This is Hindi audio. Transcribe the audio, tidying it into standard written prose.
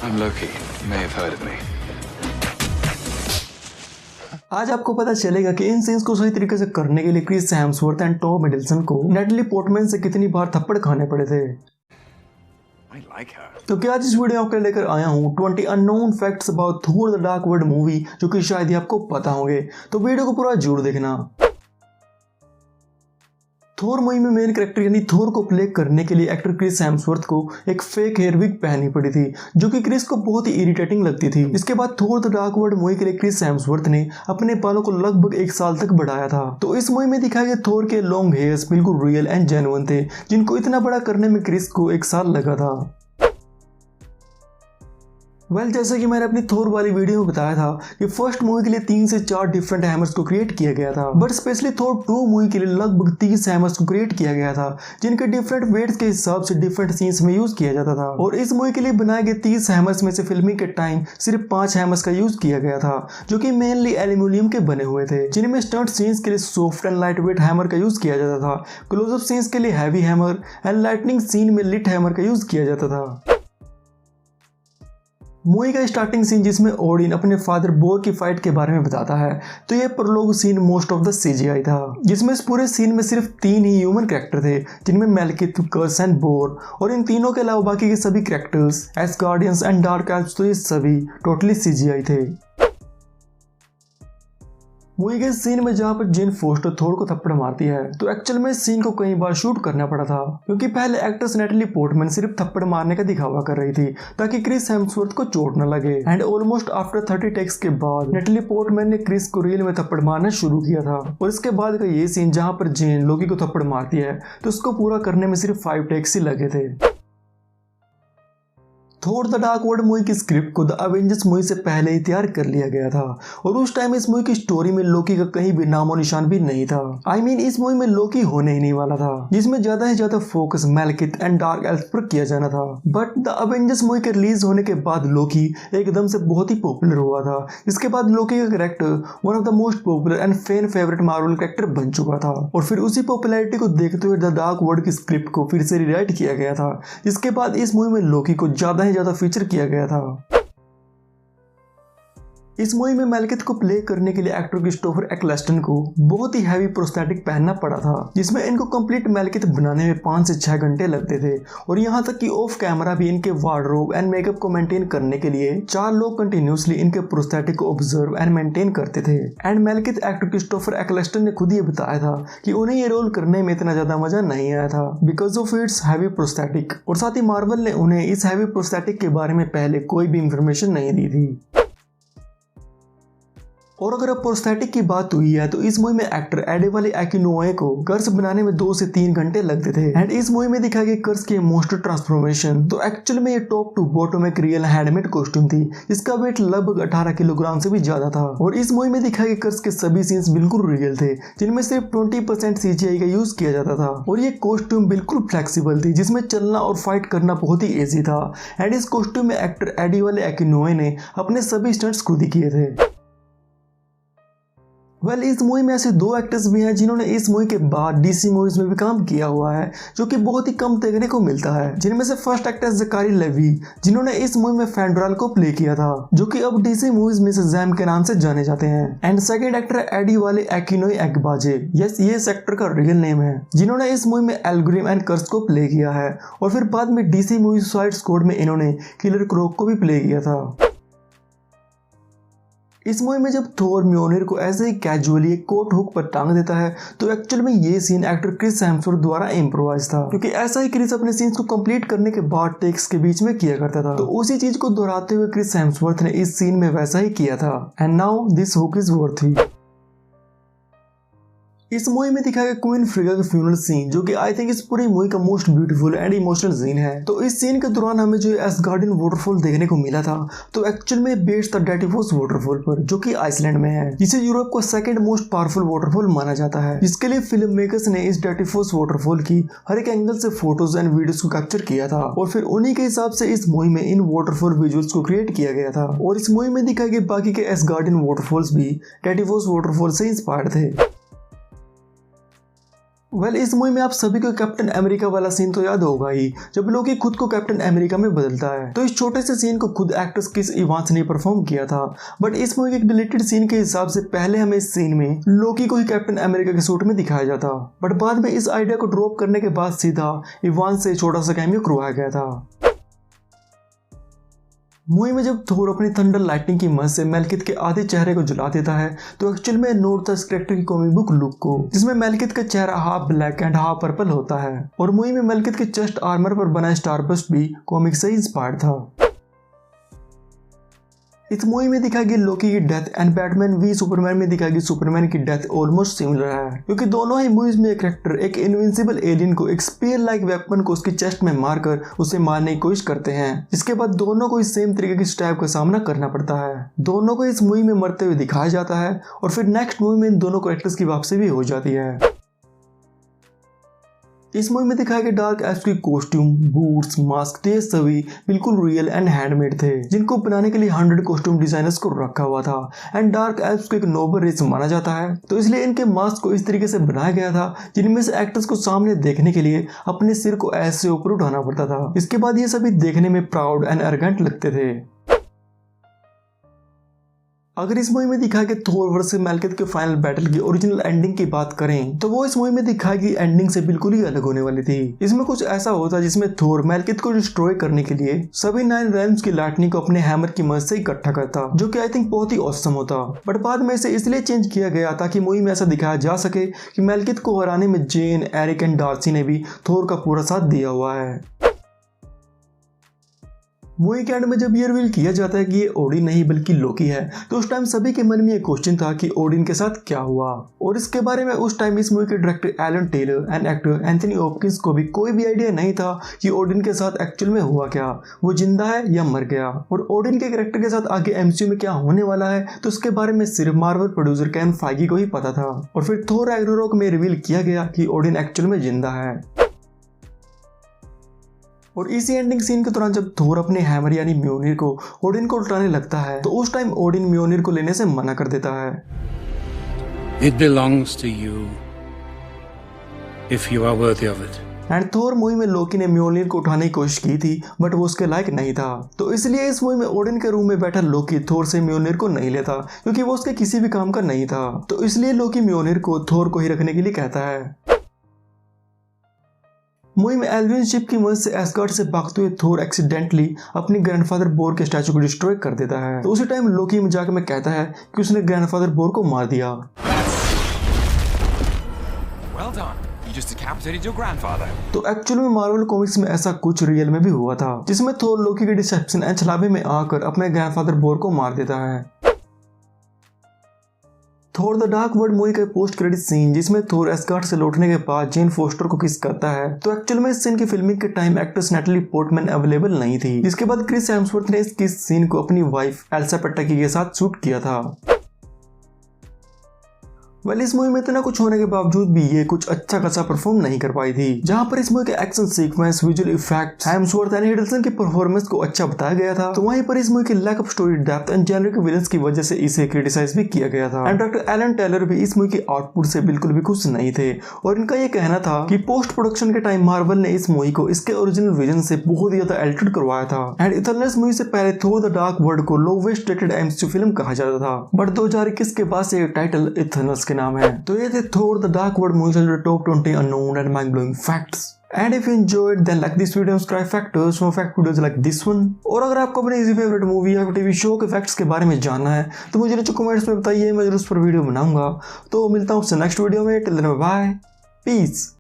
I'm Loki. You may have heard of me. आज आपको पता चलेगा कि इन सीन्स को सही तरीके से करने के लिए Chris Hemsworth and Tom Hiddleston को नैटली पोर्टमैन से कितनी बार थप्पड़ खाने पड़े थे। I like her. तो क्या आज इस वीडियो में आपके लेकर आया हूँ 20 unknown facts about Thor the dark world movie, जो कि शायद ही आपको पता होंगे। तो वीडियो को पूरा जरूर देखना। थोर मूवी में मेन कैरेक्टर यानी थोर को प्ले करने के लिए एक्टर क्रिस हेम्सवर्थ को एक फेक हेयर विग पहननी पड़ी थी, जो कि क्रिस को बहुत ही इरिटेटिंग लगती थी। इसके बाद थोर द डार्क वर्ल्ड मूवी के लिए क्रिस हेम्सवर्थ ने अपने बालों को लगभग 1 साल तक बढ़ाया था। तो इस मूवी में दिखाए गए थोर के लॉन्ग हेयर्स बिल्कुल रियल एंड जेन्युइन थे, जिनको इतना बड़ा करने में क्रिस को 1 साल लगा था। जैसा कि मैंने अपनी थोर वाली वीडियो में बताया था कि फर्स्ट मूवी के लिए 3 से 4 डिफरेंट हैमर्स को क्रिएट किया गया था, बट स्पेशली थोर 2 मूवी के लिए लगभग 30 हैमर्स को क्रिएट किया गया था, जिनके डिफरेंट वेट्स के हिसाब से डिफरेंट सीन्स में यूज किया जाता था। और इस मूवी के लिए बनाए गए 30 हैमर्स में से फिल्मिंग के टाइम सिर्फ 5 हैमर्स का यूज किया गया था, जो कि मेनली एल्यूमिनियम के बने हुए थे, जिनमें स्टंट सीन्स के लिए soft and light weight hammer का यूज किया जाता था, क्लोजअप सीन्स के लिए heavy hammer and lightning scene में लिट हैमर का यूज किया जाता था। मूवी का स्टार्टिंग सीन जिसमें ओडिन अपने फादर बोर की फाइट के बारे में बताता है, तो ये prologue scene most of the CGI था, जिसमें इस पूरे सीन में सिर्फ 3 ही ह्यूमन कैरेक्टर थे, जिनमें मेलकिथ, कर्स एंड बोर, और इन तीनों के अलावा बाकी के सभी कैरेक्टर्स एस्गार्डियंस एंड डार्क एल्व्स, तो ये सभी टोटली सीजीआई थे। मूवी के सीन में जहाँ पर जेन फोस्टर थोर को थप्पड़ मारती है, तो एक्चुअल में इस सीन को कई बार शूट करना पड़ा था, क्योंकि पहले एक्ट्रेस नैटली पोर्टमैन सिर्फ थप्पड़ मारने का दिखावा कर रही थी ताकि क्रिस हेम्सवर्थ को चोट न लगे। एंड ऑलमोस्ट आफ्टर 30 टेक्स के बाद नैटली पोर्टमैन ने क्रिस को रियल में थप्पड़ मारना शुरू किया था। और इसके बाद का ये सीन जहाँ पर जेन लोकी को थप्पड़ मारती है, तो उसको पूरा करने में सिर्फ 5 टेक्स ही लगे थे। थोर द डार्क वर्ल्ड मूवी की स्क्रिप्ट को द अवेंजर्स मूवी से पहले ही तैयार कर लिया गया था, और उस टाइम इस मूवी की स्टोरी में लोकी का कहीं भी नामो निशान भी नहीं था। इस मूवी में लोकी होने ही नहीं वाला था, जिसमें ज्यादा से ज्यादा फोकस मेलकिथ एंड डार्क एल्व्स पर किया जाना था। बट द अवेंजर्स मूवी के रिलीज होने के बाद लोकी एकदम से बहुत ही पॉपुलर हुआ था। इसके बाद लोकी का character one of the most popular and fan favourite Marvel character बन चुका था, और फिर उसी पॉपुलैरिटी को देखते हुए द डार्क वर्ल्ड की स्क्रिप्ट को फिर से रीराइट किया गया था, जिसके बाद इस मूवी में लोकी को ज्यादा फीचर किया गया था। इस मूवी में मेलकिथ को प्ले करने के लिए एक्टर क्रिस्टोफर एक्लेस्टन को बहुत ही हैवी प्रोस्थेटिक पहनना पड़ा था, जिसमें इनको कंप्लीट मेलकिथ बनाने में 5 से 6 घंटे लगते थे, और यहाँ तक कि ऑफ कैमरा भी इनके वार्डरोब एंड मेकअप को मेंटेन करने के लिए 4 लोग कंटिन्यूसली इनके प्रोस्थेटिक को ऑब्जर्व एंड मेंटेन करते थे। एंड मेलकिथ एक्टर क्रिस्टोफर एक्लेस्टन ने खुद ये बताया था कि उन्हें ये रोल करने में इतना ज्यादा मजा नहीं आया था because of its heavy prosthetic, और साथ ही मार्वल ने उन्हें इस हैवी प्रोस्थेटिक के बारे में पहले कोई भी इंफॉर्मेशन नहीं दी थी। और अगर अब प्रोस्थेटिक की बात हुई है, तो इस मूवी में एक्टर एडेबायो अकिनोue को कर्स बनाने में 2 से 3 घंटे लगते थे। एंड इस मूवी में दिखाई गई कर्स की मोस्टर ट्रांसफॉर्मेशन तो एक्चुअल में ये टॉप टू बॉटम एक रियल हैंडमेड कॉस्ट्यूम थी, जिसका वेट लगभग 18 किलोग्राम से भी ज्यादा था। और इस मूवी में दिखाई गई कर्स के सभी सीन्स बिल्कुल रियल थे, जिनमें सिर्फ 20% CGI का यूज किया जाता था, और ये कॉस्ट्यूम बिल्कुल फ्लेक्सिबल थी, जिसमें चलना और फाइट करना बहुत ही ईजी था। एंड इस कॉस्ट्यूम में एक्टर एडेबायो अकिनोue ने अपने सभी स्टंट्स खुद ही किए थे। इस मूवी में ऐसे 2 एक्टर्स भी हैं जिन्होंने इस मूवी के बाद डीसी मूवीज में भी काम किया हुआ है, जो कि बहुत ही कम देखने को मिलता है। जिनमें से फर्स्ट एक्टर ज़कारी लेवी, जिन्होंने इस मूवी में फेंड्राल को प्ले किया था, जो कि अब डीसी मूवीज में से जैम के नाम से जाने जाते हैं। And second actor Adebayo Akinnuoye Agbaje, yes ये इस एक्टर का रियल नेम है, जिन्होंने इस मूवी में एल्गोरिथम एंड कर्स को प्ले किया है, और फिर बाद में डीसी मूवी सुसाइड स्क्वाड में इन्होंने किलर क्रोक को भी प्ले किया था। इस मूवी में जब थोर म्योनिर को ऐसे ही कैजुअली एक कोट हुक पर टांग देता है, तो एक्चुअल में ये सीन एक्टर क्रिस हेम्सवर्थ द्वारा इम्प्रोवाइज था, क्योंकि ऐसा ही क्रिस अपने सीन्स को कंप्लीट करने के बाद टेक्स के बीच में किया करता था। तो उसी चीज को दोहराते हुए क्रिस हेम्सवर्थ ने इस सीन में वैसा ही किया था। And now this hook is worthy. इस मूवी में दिखाया गया क्वीन फ्रिगा का फ्यूनरल सीन, जो कि आई थिंक इस पूरी मूवी का most beautiful and emotional scene है। तो इस सीन के दौरान हमें जो एस्गार्डियन वाटरफॉल देखने को मिला था, तो एक्चुअल में बेस्ड था डेटिफोस वाटरफॉल पर, जो कि आइसलैंड में है, जिसे यूरोप का सेकंड मोस्ट पावरफुल वाटरफॉल माना जाता है। जिसके लिए फिल्म मेकर्स ने इस डेटिफोस वाटरफॉल की हर एक एंगल से फोटोज एंड वीडियोस को कैप्चर किया था, और फिर उन्हीं के हिसाब से इस मूवी में इन वाटरफॉल विजुअल्स को क्रिएट किया गया था। और इस मूवी में दिखाए गए बाकी के एस्गार्डियन वाटरफॉल्स भी डेटिफोस वाटरफॉल से इंस्पायर्ड थे। वेल इस मूवी में आप सभी को कैप्टन अमेरिका वाला सीन तो याद होगा ही, जब लोकी खुद को कैप्टन अमेरिका में बदलता है। तो इस छोटे से सीन को खुद एक्ट्रेस क्रिस इवांस ने परफॉर्म किया था, बट इस मूवी के एक डिलीटेड सीन के हिसाब से पहले हमें इस सीन में लोकी को ही कैप्टन अमेरिका के सूट में दिखाया जाता, बट बाद में इस आइडिया को ड्रॉप करने के बाद सीधा इवांस से छोटा सा कैमियो करवाया गया था। मूवी में जब थोर अपनी थंडर लाइटनिंग की मदद से मेलकिथ के आधे चेहरे को जला देता है, तो एक्चुअल में नोट था इस कैरेक्टर की कॉमिक बुक लुक को, जिसमें मेलकिथ का चेहरा half black and half purple होता है। और मूवी में मेलकिथ के चेस्ट आर्मर पर बना स्टारबस्ट भी कॉमिक से इंस्पायर्ड था। इस मूवी में दिखाई गई लोकी की death and Batman v Superman में दिखाई गई सुपरमैन की डेथ ऑलमोस्ट सिमिलर है, क्योंकि दोनों ही मूवीज में एक कैरेक्टर एक इनविंसिबल एलियन को एक स्पीयर लाइक वेपन को उसकी चेस्ट में मारकर उसे मारने की कोशिश करते हैं, जिसके बाद दोनों को इस सेम तरीके की स्टैब का सामना करना पड़ता है। दोनों को इस मूवी में मरते हुए दिखाया जाता है और फिर नेक्स्ट मूवी में इन दोनों कैरेक्टर्स की वापसी भी हो जाती है। इस मूवी में दिखाए गए डार्क एल्फ्स की कॉस्ट्यूम, बूट्स, मास्क ये सभी बिल्कुल रियल एंड हैंडमेड थे, जिनको बनाने के लिए 100 कॉस्ट्यूम डिजाइनर्स को रखा हुआ था। एंड डार्क एल्फ्स को एक नोबल रेस माना जाता है, तो इसलिए इनके मास्क को इस तरीके से बनाया गया था जिनमें से एक्टर्स को सामने देखने के लिए अपने सिर को ऐसे ऊपर उठाना पड़ता था। इसके बाद ये सभी देखने में प्राउड एंड एरोगेंट लगते थे। अगर इस मूवी में दिखाई गई थोर वर्सेस मेलकिथ के फाइनल बैटल की ओरिजिनल एंडिंग की बात करें, तो वो इस मूवी में दिखाई गई एंडिंग से बिल्कुल ही अलग होने वाली थी। इसमें कुछ ऐसा होता जिसमें थोर मेलकिथ को डिस्ट्रॉय करने के लिए सभी 9 रेल्म्स की लाइटनिंग को अपने हैमर की मदद से इकट्ठा करता, जो कि आई थिंक बहुत ही ऑसम होता। बट बाद में इसे इसलिए चेंज किया गया ताकि मूवी में ऐसा दिखाया जा सके कि मेलकिथ को हराने में जेन, एरिक एंड डार्सी ने भी थोर का पूरा साथ दिया हुआ है। मूवी के एंड में जब ये रिवील किया जाता है कि ये ओडिन नहीं बल्कि लोकी है, तो उस टाइम सभी के मन में ये क्वेश्चन था कि ओडिन के साथ क्या हुआ। और इसके बारे में उस टाइम इस मूवी के director Alan Taylor and actor Anthony Hopkins को भी कोई भी आइडिया नहीं था कि ओडिन के साथ एक्चुअल में हुआ क्या, वो जिंदा है या मर गया। और ओडिन के कैरेक्टर के साथ आगे एमसीयू में क्या होने वाला है, तो उसके बारे में सिर्फ मार्वल प्रोड्यूसर केविन फाइगी को ही पता था। और फिर थोर रैग्नारोक में रिवील किया गया कि ओडिन एक्चुअल में जिंदा है। और इसी एंडिंग सीन के दौरान जब थोर अपने हैमर यानी म्योनिर को ओडिन को उल्टाने लगता है, तो उस टाइम ओडिन म्योनिर को लेने से मना कर देता है। It belongs to you if you are worthy of it. And Thor movie में लोकी ने म्योनिर को उठाने की कोशिश की थी, बट वो उसके लायक नहीं था। तो इसलिए इस मूवी में ओडिन के रूम में बैठा लोकी थोर से म्योनिर को नहीं लेता, क्योंकि वो उसके किसी भी काम का नहीं था। तो इसलिए लोकी म्योनिर को थोर को ही रखने के लिए कहता है। मूवी में एल्विन शिप की मदद से एस्गार्ड से भागते हुए थोर एक्सीडेंटली अपनी ग्रैंडफादर बोर के स्टैचू को डिस्ट्रॉय कर देता है। तो उसी टाइम लोकी मजाक में कहता है कि उसने ग्रैंडफादर बोर को मार दिया। Well done. You just decapitated your grandfather. तो एक्चुअल में मार्वल कॉमिक्स में ऐसा कुछ रियल में भी हुआ था, जिसमें थोर लोकी के डिसेप्शन एंड छलावे में आकर अपने ग्रैंडफादर बोर को मार देता है। थोर द डार्क वर्ल्ड मूवी का पोस्ट क्रेडिट सीन जिसमें थोर एस्गार्ड से लौटने के बाद जेन फोस्टर को किस करता है, तो एक्चुअल में इस सीन की फिल्मिंग के time actress Natalie Portman available नहीं थी, जिसके बाद क्रिस हेम्सवर्थ ने इस किस सीन को अपनी वाइफ एल्सा पेट्टाकी के साथ शूट किया था। वेल इस मूवी में इतना कुछ होने के बावजूद भी ये कुछ अच्छा खासा परफॉर्म नहीं कर पाई थी। जहां पर इस मूवी के action sequence, visual effects, Hemsworth and Hiddleston की परफॉर्मेंस को अच्छा बताया गया था, तो वहीं पर इस मूवी के lack of story depth and generic villains की वजह से इसे क्रिटिसाइज भी किया गया था। एंड डायरेक्टर एलन टेलर भी इस मूवी के आउटपुट से बिल्कुल भी खुश नहीं थे, और इनका ये कहना था कि पोस्ट प्रोडक्शन के टाइम मार्वल ने इस मूवी को इसके ओरिजिनल विजन से बहुत ही ज्यादा एडिटेड करवाया था। एंड इटरनल्स मूवी से पहले थोर द डार्क वर्ल्ड को लोवेस्ट रेटेड एमसीयू फिल्म कहा जाता था, बट 2021 के बाद से टाइटल इटरनल्स के नाम है। तो ये Thor the Dark World movies are the top 20 unknown and mind-blowing facts. And if you enjoyed, then like this video and subscribe factors for fact videos like this one. और अगर आपको अपनी इसी फेवरेट मूवी या टीवी शो के फैक्ट्स के बारे में जानना है, तो मुझे नीचे कमेंट्स में बताइए, मैं जरूर उस पर वीडियो बनाऊंगा। तो मिलता हूँ आपसे नेक्स्ट वीडियो में। Till then bye, piece.